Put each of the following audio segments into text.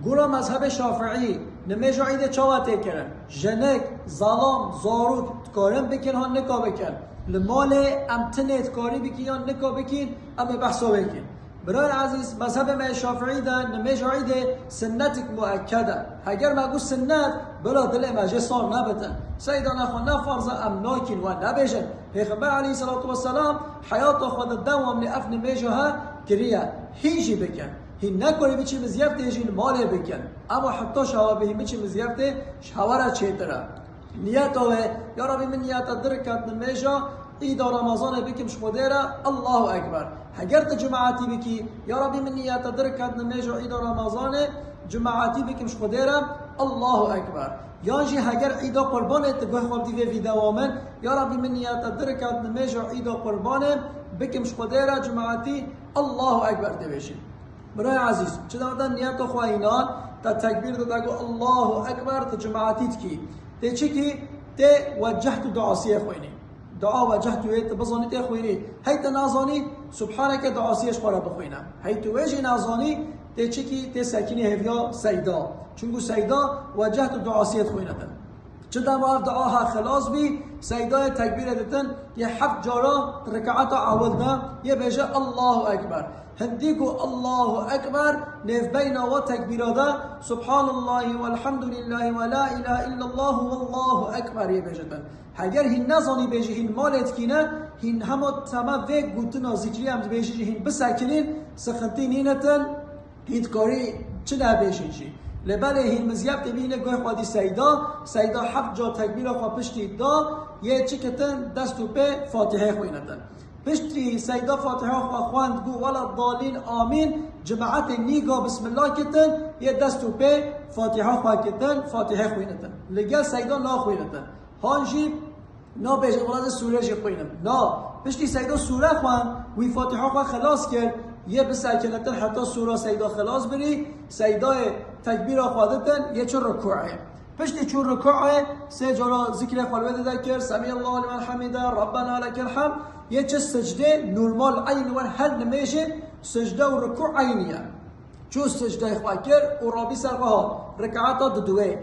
گورا مذهب شافعی نمیج عید چاوته کرن جنک ظلام زاروک تکارن بکن ها نکا بکن لمال امتنت کاری بکی یا نکا بکن اما بحثا بکن برای عزیز مذهب ما شافعی ده نمیج عید سنتک مؤکده اگر ما گو سنت بلا دل مجلسان نبتن سیدان اخوان نفرض امناکین و نبیجن پیغمبر علیه الصلاة والسلام حیات خود دوام لأف نمیجها کریه هیچی بکن هین نکنی بچی مزیفته هیچی ماله بکن اما حتی شوابه بچی مزیفته شواره چیتره نیت اوه یا ربی من نیت درکت نمیجا ایدا رمضان بکم شمودیره الله اکبر اگر جماعتی بکی یا ربی من نیت درکت نمیجا ایدا رمضان جماعتی بکم شمودیره الله اکبر یانجی اگر ایدا قربانه تگوه خالدی وی دوامن یا ربی من نیت درکت نمیجا ایدا قربانه بکم شمودیره جماعتی الله اکبر دویشی برای عزیز چه دادن نیت خواهینان تا تکبیر دادگو الله اکبر تا جماعتیت کی تی چی کی تی وجهت دعاسیه خوینی دعا وجهت ویت بزانی تی خوینی هیت نازانی سبحانك دعاسیش خورا بخوینم هیت ویجی نازانی تی چی کی تی سکینی هفیا سیدا چونگو سیدا وجهت دعاسیت خوینتن چه دمار دعاها خلاص بی سیدای تکبیر دتن یه 7 جارا رکعت عوضنا یه بجه الله اکبر هنديكو الله أكبر نف بين وتكبيرادا سبحان الله والحمد لله ولا إله إلا الله والله أكبر يبجتن هگر هن نزانی بيجي هن مالت كينا هن همه تمام ويك قلتنا ذكري هم بيجي هن بساكنين سخنتين هنتن هيتكاري چنا بيجي لبله هن مزياب تبينه گوه خودی سيدا 7 جا تكبير خوا پشتی دا یه چکتن دستو به فاتحه خوینتن پشتی سیدا فاتحه خواند گو ولا الضالین آمین جماعت نیگا بسم الله کتن یه دستو به فاتحه خواه کتن فاتحه خوینتن لگل سیدا نا خوینتن هانجی نا بیش اولاد سوره جی خوینم نا پشتی سیدا سوره خوان وی فاتحه خواه خلاص کرد یه بسرکنتن حتی سوره سیدا خلاص بری سیدا تکبیر خوادتن یه چون رکوعه پشتی چون رکوعه 3 جارا ذکر خالوه ذکر سمی الله لمن حمیده ربنا لك الحمد یه چه سجده نورمال عین و هر نمیشه سجده و رکوع عینیه چون سجده خواه کرد و رابی سرقها رکعات دوه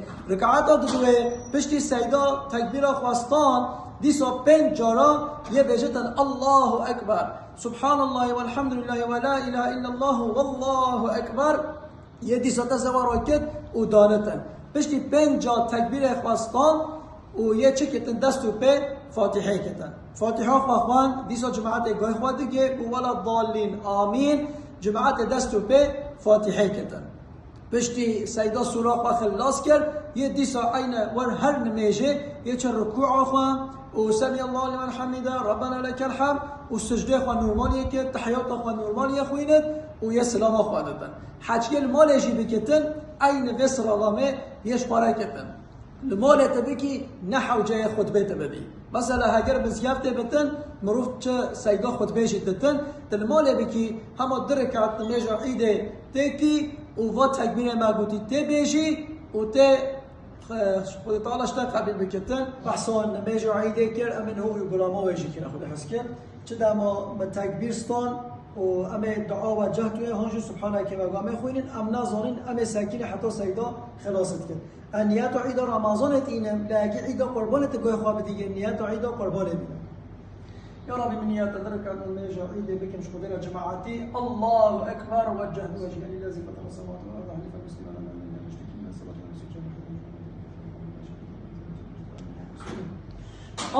پشتی سیدا تکبیر خواستان دیسا 5 جارا یه بجتن الله اکبر سبحان الله والحمد لله ولا اله الا الله والله اکبر یه دیسا تزوار کد و دانتن پشتی 5 جا تکبیر خواستان و یه چه کتن دستو به فاتحه کتن فاتحه خواهان دیسا جماعت گاه خواه دیگه ولا الضالین آمین جماعت دستو به فاتحه کتن پشتی سیدا سوره خواه خلاص کرد یه دیسا عین ور هر نمیشه یه چه رکوع خواه و سمی الله لمن حمیده ربنا لك الحمد و سجده خواه نورمالیه که تحیات خواه نورمالیه خویند و یه سلام خواه دادن حجگل مالشی بکتن عین بسر اللهمه یش پاره کتن لمال تبکی نحو جای خطبه تبدی مثلا اگر بزیافته بتن مروف چه سیدا خطبه شدتن تلمال بکی همه درکات نمیجا عیده تکی و تکبیر مگوتی تی بیشی و تی خود تعالش قبل بکتن بحثان نمیجا عیده کر امن هو غلاما ویجی کنه خود حس کرد چه دما تکبیر ستان و ام دعا و جهت و هنجو سبحانه که و ام خوینن ام نازنین ام ساکین حتی سیدا خلاصت کرد نیت عید رمضان اینم لکه عید قربانت گوی خواب دیگه نیت عید قربان بینم یا ربی من نیت درکت نمیجا عید بکن شکر جماعتی الله اکبر وجهت وجهه للذی فطر السماوات والارض حنیفا مسلما وما انا من المشرکین صلاه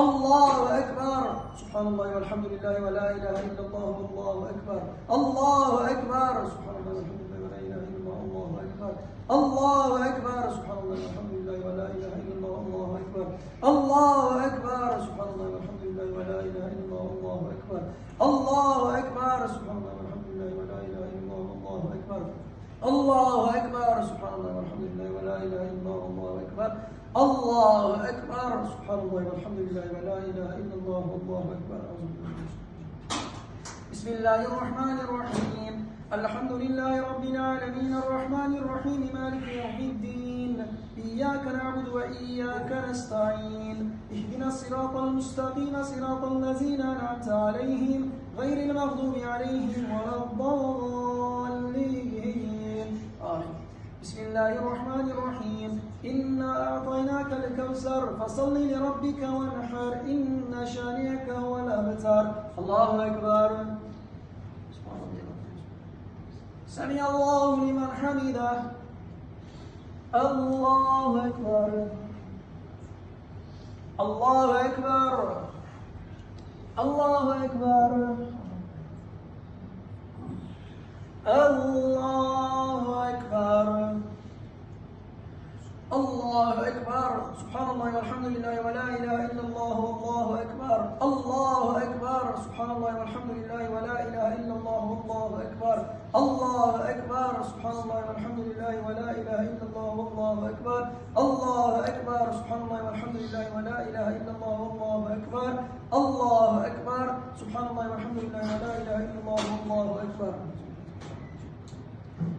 الله أكبر سبحان الله والحمد لله ولا إله إلا الله والله أكبر الله أكبر سبحان الله والحمد لله ولا إله إلا الله الله أكبر الله أكبر سبحان الله والحمد لله ولا إله إلا الله الله أكبر الله أكبر سبحان الله والحمد لله ولا إله إلا الله الله أكبر الله أكبر سبحان الله والحمد لله ولا إله إلا الله الله أكبر الله أكبر سبحان الله والحمد لله ولا إله إلا الله الله أكبر الله أكبر سبحان الله والحمد لله ولا إله إلا الله والله أكبر بسم الله الرحمن الرحيم الحمد لله رب العالمين الرحمن الرحيم مالك يوم الدين إياك نعبد وإياك نستعين اهدنا الصراط المستقيم صراط الذين أنعمت عليهم غير المغضوب عليهم ولا الضالين آمين بسم الله الرحمن الرحيم إنا أعطيناك الكوثر فصل لربك وانحر إن شانئك هو الأبتر الله أكبر سمع الله لمن حمده الله أكبر الله أكبر الله أكبر الله أكبر الله أكبر سبحان الله والحمد لله ولا إله إلا الله والله أكبر الله أكبر سبحان الله والحمد لله ولا إله إلا الله والله أكبر الله أكبر سبحان الله والحمد لله ولا إله إلا الله والله أكبر الله أكبر سبحان الله والحمد لله ولا إله إلا الله والله أكبر الله أكبر سبحان الله والحمد لله ولا إله إلا الله والله أكبر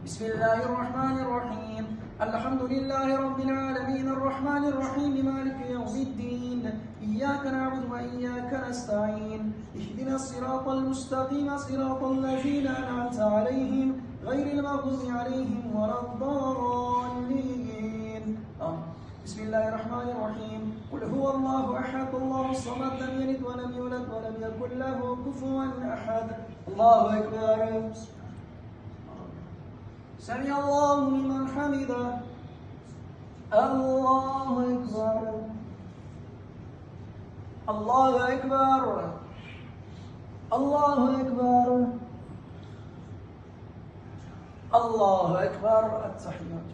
بسم الله الرحمن الرحيم الحمد لله رب العالمين الرحمن الرحيم مالك يوم الدين إياك نعبد وإياك نستعين اهدنا الصراط المستقيم صراط الذين أنعمت عليهم غير المغضوب عليهم ولا الضالين بسم الله الرحمن الرحيم قل هو الله أحد الله الصمد لم يلد ولم يولد ولم يكن له كفوا أحد الله أكبر سمع الله لمن حمده الله أكبر الله أكبر الله أكبر الله أكبر التحيات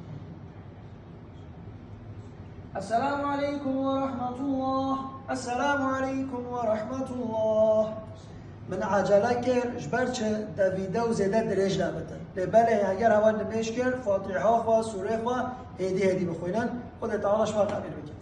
السلام عليكم ورحمة الله السلام عليكم ورحمة الله من عجله کرد جبرچه دویده و زیده درج نبته لبله اگر هوا نمیش کرد فاتحه و سوره و هدی بخوینن خود تعالی شما تعبیر بکن